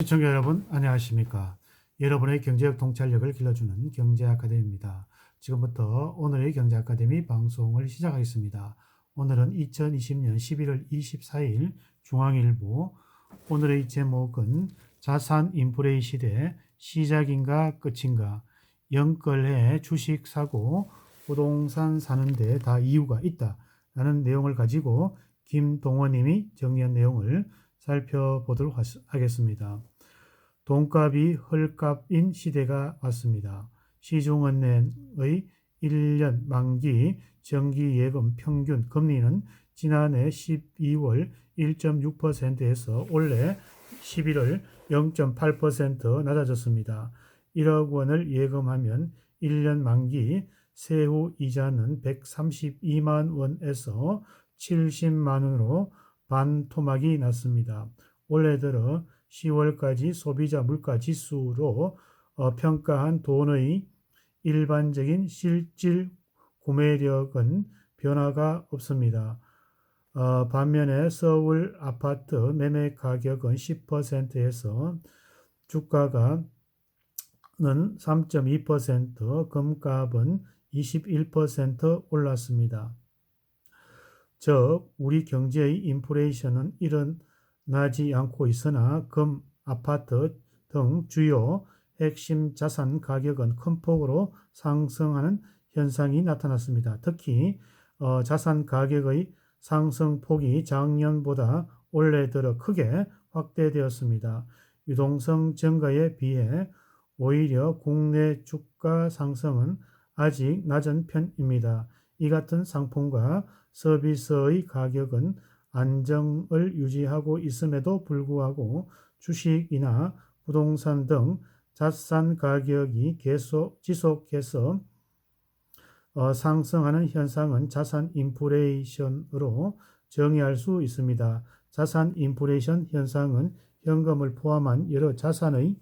시청자 여러분 안녕하십니까. 여러분의 경제적 통찰력을 길러주는 경제아카데미입니다. 지금부터 오늘의 경제아카데미 방송을 시작하겠습니다. 오늘은 2020년 11월 24일 중앙일보. 오늘의 제목은 자산 인플레이 시대 시작인가 끝인가, 영끌해 주식 사고 부동산 사는데 다 이유가 있다 라는 내용을 가지고 김동원님이 정리한 내용을 살펴보도록 하겠습니다. 돈값이 헐값인 시대가 왔습니다. 시중은행의 1년 만기 정기예금 평균 금리는 지난해 12월 1.6%에서 올해 11월 0.8% 낮아졌습니다. 1억 원을 예금하면 1년 만기 세후 이자는 132만 원에서 70만 원으로 반토막이 났습니다. 올해 들어 10월까지 소비자 물가지수로 평가한 돈의 일반적인 실질 구매력은 변화가 없습니다. 반면에 서울 아파트 매매 가격은 10%에서 주가가 3.2%, 금값은 21% 올랐습니다. 즉 우리 경제의 인플레이션은 일어나지 않고 있으나 금, 아파트 등 주요 핵심 자산 가격은 큰 폭으로 상승하는 현상이 나타났습니다. 특히 자산 가격의 상승폭이 작년보다 올해 들어 크게 확대되었습니다. 유동성 증가에 비해 오히려 국내 주가 상승은 아직 낮은 편입니다. 이 같은 상품과 서비스의 가격은 안정을 유지하고 있음에도 불구하고 주식이나 부동산 등 자산 가격이 지속해서 상승하는 현상은 자산 인플레이션으로 정의할 수 있습니다. 자산 인플레이션 현상은 현금을 포함한 여러 자산의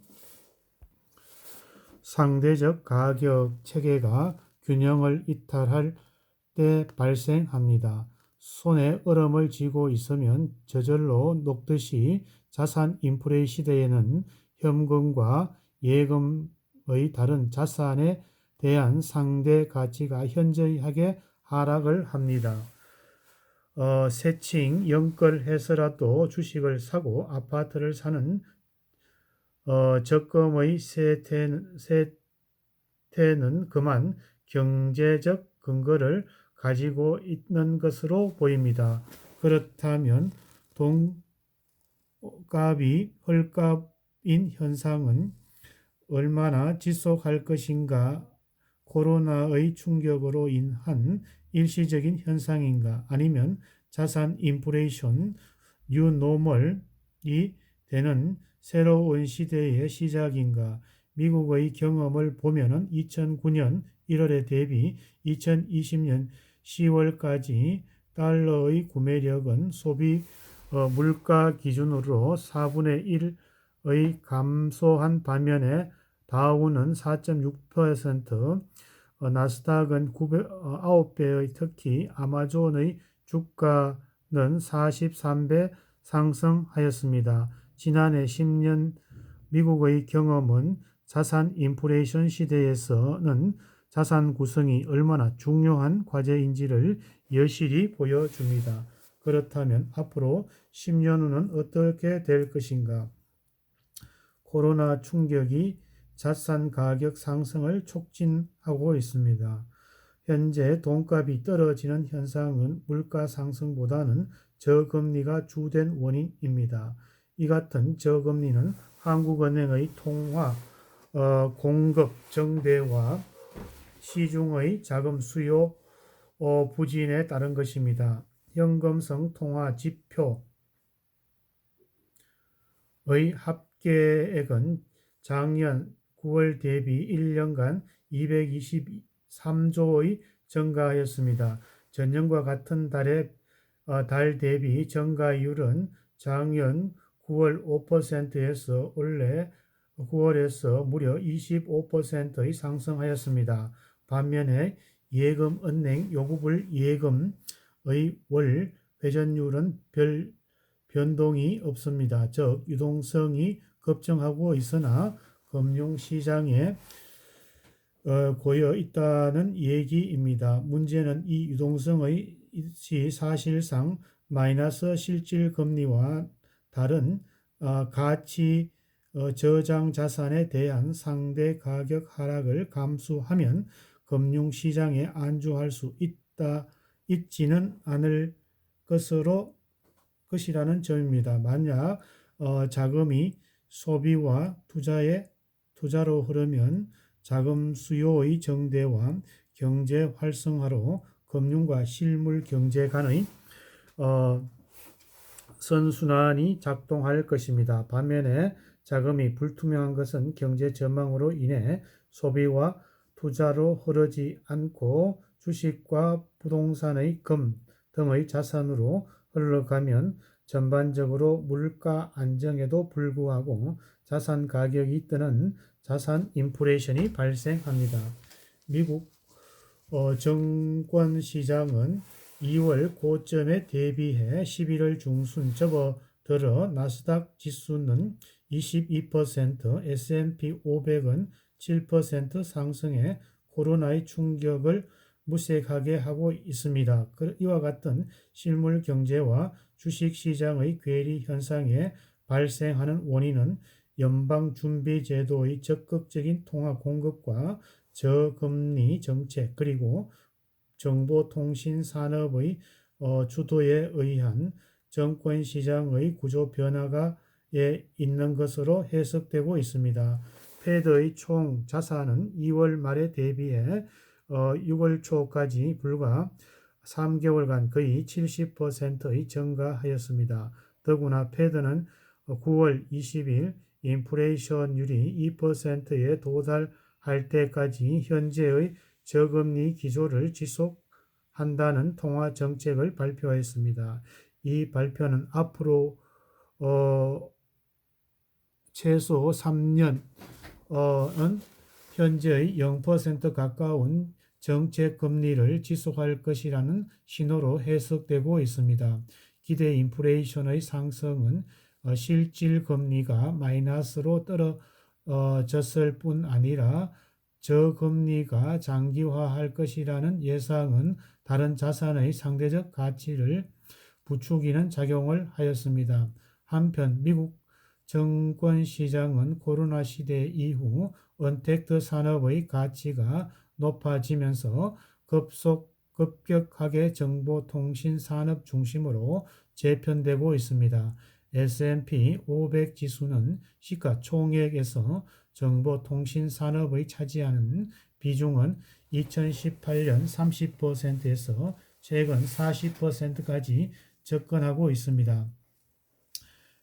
상대적 가격 체계가 균형을 이탈할 때 발생합니다. 손에 얼음을 쥐고 있으면 저절로 녹듯이 자산 인플레이 시대에는 현금과 예금의 다른 자산에 대한 상대 가치가 현저하게 하락을 합니다. 세칭 영끌해서라도 주식을 사고 아파트를 사는 적금의 세태는 그만 경제적 근거를 가지고 있는 것으로 보입니다. 그렇다면 돈값이 헐값인 현상은 얼마나 지속할 것인가? 코로나의 충격으로 인한 일시적인 현상인가? 아니면 자산 인플레이션, 뉴노멀이 되는 새로운 시대의 시작인가? 미국의 경험을 보면 2009년 1월에 대비 2020년 10월까지 달러의 구매력은 소비 물가 기준으로 4분의 1의 감소한 반면에 다우는 4.6%, 나스닥은 9배의 특히 아마존의 주가는 43배 상승하였습니다. 지난해 10년 미국의 경험은 자산 인플레이션 시대에서는 자산 구성이 얼마나 중요한 과제인지를 여실히 보여줍니다. 그렇다면 앞으로 10년 후는 어떻게 될 것인가? 코로나 충격이 자산 가격 상승을 촉진하고 있습니다. 현재 돈값이 떨어지는 현상은 물가 상승보다는 저금리가 주된 원인입니다. 이 같은 저금리는 한국은행의 통화 공급 정대와 시중의 자금 수요 부진에 따른 것입니다. 현금성 통화 지표의 합계액은 작년 9월 대비 1년간 223조의 증가하였습니다. 전년과 같은 달 대비 증가율은 작년 9월 5%에서 올해 9월에서 무려 25%의 상승하였습니다. 반면에 예금은행 요구불 예금의 월 회전율은 별 변동이 없습니다. 즉 유동성이 급증하고 있으나 금융시장에 고여 있다는 얘기입니다. 문제는 이 유동성의 사실상 마이너스 실질 금리와 다른 가치 저장 자산에 대한 상대 가격 하락을 감수하면 금융시장에 안주할 수 있지는 않을 것이라는 점입니다. 만약 자금이 소비와 투자로 흐르면 자금 수요의 증대와 경제 활성화로 금융과 실물 경제 간의 선순환이 작동할 것입니다. 반면에 자금이 불투명한 것은 경제 전망으로 인해 소비와 투자로 흐르지 않고 주식과 부동산의 금 등의 자산으로 흘러가면 전반적으로 물가 안정에도 불구하고 자산 가격이 뜨는 자산 인플레이션이 발생합니다. 미국 증권시장은 2월 고점에 대비해 11월 중순 접어들어 나스닥 지수는 22%, S&P 500은 7% 상승해 코로나의 충격을 무색하게 하고 있습니다. 이와 같은 실물 경제와 주식시장의 괴리 현상에 발생하는 원인은 연방준비제도의 적극적인 통화 공급과 저금리 정책 그리고 정보통신산업의 주도에 의한 정권시장의 구조 변화가 있는 것으로 해석되고 있습니다. 패드의 총 자산은 2월 말에 대비해 6월 초까지 불과 3개월간 거의 70%의 증가하였습니다. 더구나 패드는 9월 20일 인플레이션율이 2%에 도달할 때까지 현재의 저금리 기조를 지속한다는 통화 정책을 발표했습니다. 이 발표는 앞으로 최소 3년은 현재의 0% 가까운 정책 금리를 지속할 것이라는 신호로 해석되고 있습니다. 기대 인플레이션의 상승은 실질 금리가 마이너스로 떨어졌을 뿐 아니라 저금리가 장기화할 것이라는 예상은 다른 자산의 상대적 가치를 부추기는 작용을 하였습니다. 한편 미국 증권시장은 코로나 시대 이후 언택트 산업의 가치가 높아지면서 급격하게 정보통신 산업 중심으로 재편되고 있습니다. S&P 500 지수는 시가총액에서 정보통신 산업의 차지하는 비중은 2018년 30%에서 최근 40%까지 접근하고 있습니다.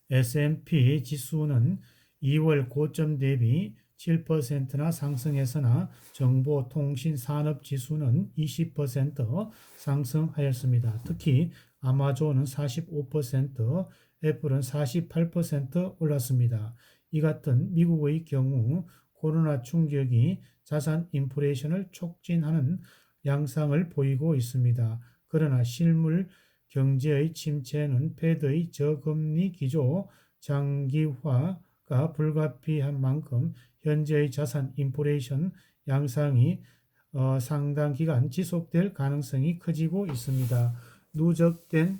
S&P 지수는 2월 고점 대비 7%나 상승했으나 정보통신산업지수는 20% 상승하였습니다. 특히 아마존은 45%, 애플은 48% 올랐습니다. 이 같은 미국의 경우 코로나 충격이 자산 인플레이션을 촉진하는 양상을 보이고 있습니다. 그러나 실물 경제의 침체는 패드의 저금리 기조 장기화가 불가피한 만큼 현재의 자산 인플레이션 양상이 상당 기간 지속될 가능성이 커지고 있습니다. 누적된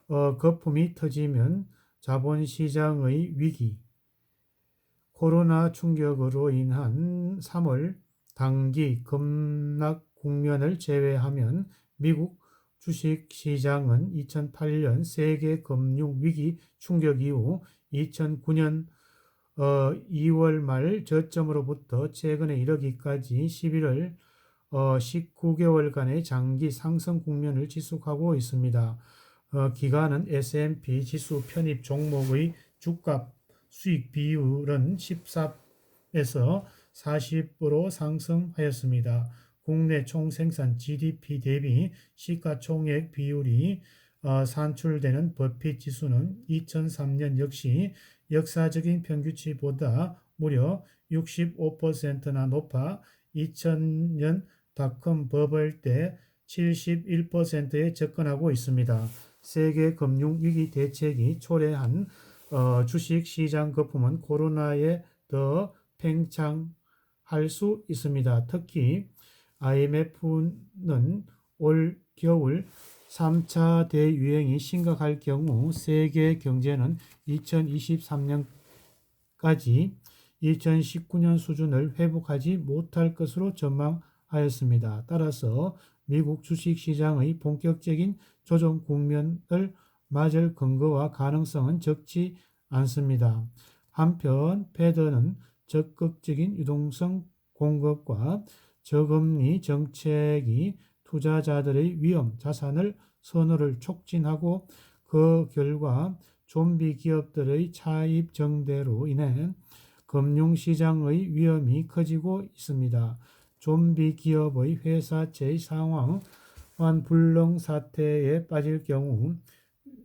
거품이 터지면 자본시장의 위기, 코로나 충격으로 인한 3월 단기 급락 국면을 제외하면 미국 주식시장은 2008년 세계 금융위기 충격 이후 2009년 2월 말 저점으로부터 최근에 이르기까지 11월 19개월간의 장기 상승 국면을 지속하고 있습니다. 기간은 S&P 지수 편입 종목의 주가 수익 비율은 14에서 40으로 상승하였습니다. 국내 총생산 GDP 대비 시가총액 비율이 산출되는 버핏 지수는 2003년 역시 역사적인 평균치보다 무려 65%나 높아 2000년 닷컴 버블 때 71%에 접근하고 있습니다. 세계 금융위기 대책이 초래한 주식 시장 거품은 코로나에 더 팽창할 수 있습니다. 특히 IMF는 올 겨울 3차 대유행이 심각할 경우 세계 경제는 2023년까지 2019년 수준을 회복하지 못할 것으로 전망하였습니다. 따라서 미국 주식시장의 본격적인 조정 국면을 맞을 근거와 가능성은 적지 않습니다. 한편 패드는 적극적인 유동성 공급과 저금리 정책이 투자자들의 위험 자산을 선호를 촉진하고 그 결과 좀비 기업들의 차입 증대로 인해 금융시장의 위험이 커지고 있습니다. 좀비 기업의 회사채의 상황 불능 사태에 빠질 경우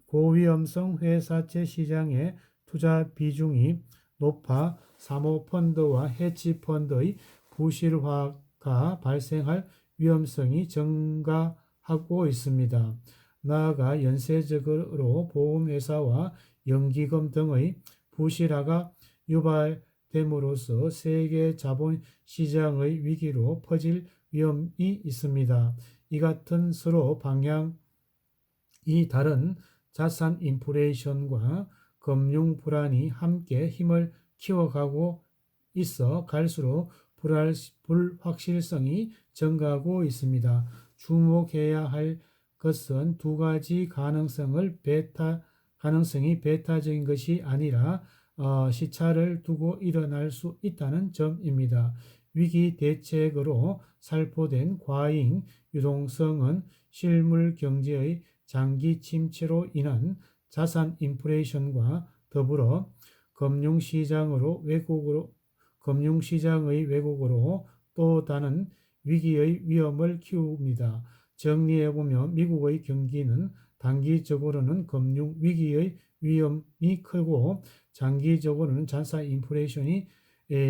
고위험성 회사채 시장의 투자 비중이 높아 사모펀드와 헤지펀드의 부실화가 발생할 위험성이 증가하고 있습니다. 나아가 연쇄적으로 보험회사와 연기금 등의 부실화가 유발됨으로써 세계 자본시장의 위기로 퍼질 위험이 있습니다. 이 같은 서로 방향이 다른 자산 인플레이션과 금융 불안이 함께 힘을 키워가고 있어 갈수록 불확실성이 증가하고 있습니다. 주목해야 할 것은 두 가지 가능성이 배타적인 것이 아니라 시차를 두고 일어날 수 있다는 점입니다. 위기 대책으로 살포된 과잉 유동성은 실물 경제의 장기 침체로 인한 자산 인플레이션과 더불어 금융시장의 왜곡으로 또 다른 위기의 위험을 키웁니다. 정리해보면 미국의 경기는 단기적으로는 금융 위기의 위험이 크고 장기적으로는 자산 인플레이션이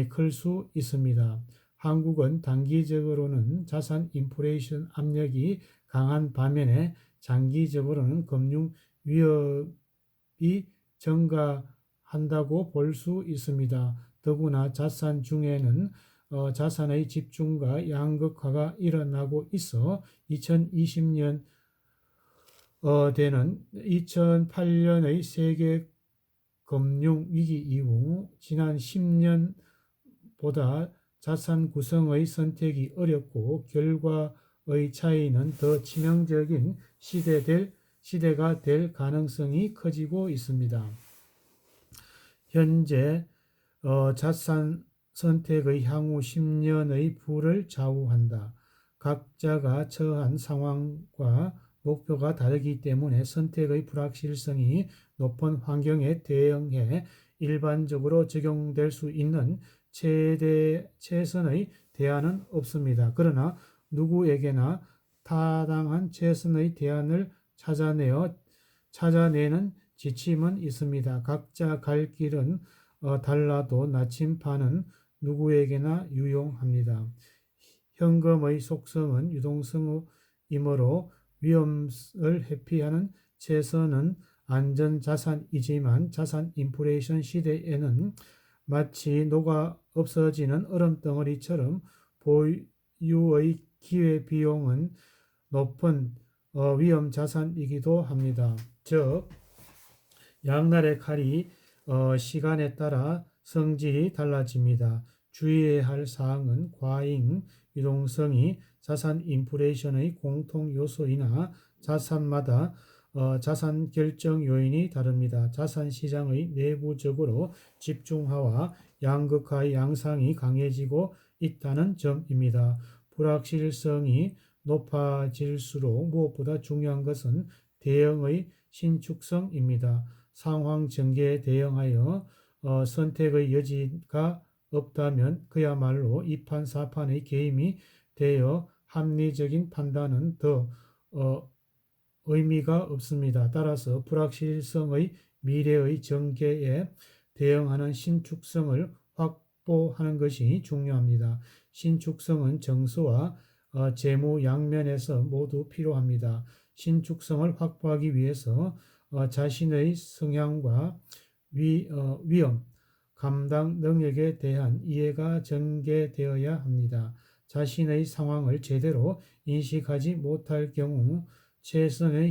클 수 있습니다. 한국은 단기적으로는 자산 인플레이션 압력이 강한 반면에 장기적으로는 금융 위협이 증가한다고 볼 수 있습니다. 더구나 자산 중에는 자산의 집중과 양극화가 일어나고 있어 2020년 되는 2008년의 세계 금융 위기 이후 지난 10년보다 자산 구성의 선택이 어렵고 결과의 차이는 더 치명적인 시대가 될 가능성이 커지고 있습니다. 현재 자산 선택의 향후 10년의 부를 좌우한다. 각자가 처한 상황과 목표가 다르기 때문에 선택의 불확실성이 높은 환경에 대응해 일반적으로 적용될 수 있는 최선의 대안은 없습니다. 그러나 누구에게나 타당한 최선의 대안을 찾아내는 지침은 있습니다. 각자 갈 길은 달라도 나침반은 누구에게나 유용합니다. 현금의 속성은 유동성이므로 위험을 회피하는 최선은 안전자산이지만 자산 인플레이션 시대에는 마치 녹아 없어지는 얼음덩어리처럼 보유의 기회비용은 높은 위험자산이기도 합니다. 즉 양날의 칼이 시간에 따라 성질이 달라집니다. 주의해야 할 사항은 과잉 유동성이 자산 인플레이션의 공통 요소이나 자산마다 자산 결정 요인이 다릅니다. 자산 시장의 내부적으로 집중화와 양극화의 양상이 강해지고 있다는 점입니다. 불확실성이 높아질수록 무엇보다 중요한 것은 대응의 신축성입니다. 상황 전개에 대응하여 선택의 여지가 없다면 그야말로 이판사판의 게임이 되어 합리적인 판단은 더 의미가 없습니다. 따라서 불확실성의 미래의 전개에 대응하는 신축성을 확보하는 것이 중요합니다. 신축성은 정서와 재무 양면에서 모두 필요합니다. 신축성을 확보하기 위해서 자신의 성향과 위험, 감당 능력에 대한 이해가 전개되어야 합니다. 자신의 상황을 제대로 인식하지 못할 경우 최선의